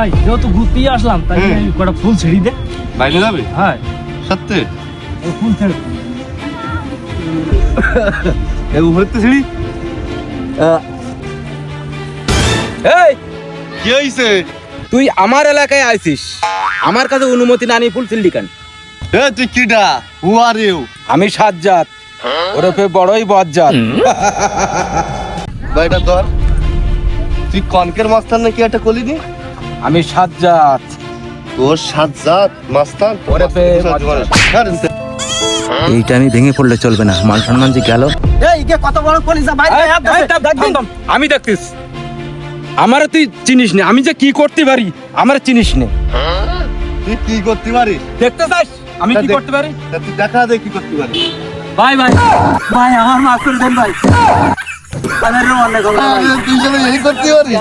ভাই যেহেতু ঘুরতেই আসলাম তাই কটা ফুল ছিঁড়ি দে। বাইরে যাবে? হ্যাঁ সত্যি? ফুল ছেড়ে এই উপরে তো সিঁড়ি। এই কি হয়েছে? তুই আমার এলাকায় আইছিস, আমার কাছে অনুমতি না নিয়ে ফুল ছিললি কেন? এ তুই কিডা? হু আর ইউ? আমি সাজ্জাদ, ওরফে বড়ই বজ্জাত। ভাই এটা ধর। তুই কনকের মাস্টার নাকি একটা কলিনি? আমি সাজ্জাদ, তোর সাজ্জাদ মাস্টার ওরফে এইটা আমি ভেঙে পড়লে চলবে না, মান সম্মান যে গেল। কত বড় কলিজা ভাই আমি দেখতিস, আমারে তুই চিনিস না, আমি যে কি করতে পারি আমার চিনিস না। তুই কি করতে পারিস? দেখতে চাস আমি কি করতে পারি? তা তুই দেখা দে কি করতে পারিস। ভাই ভাই ভাই আমার মাফ করে দেন ভাই। তুই যেন এই করতে পারিস।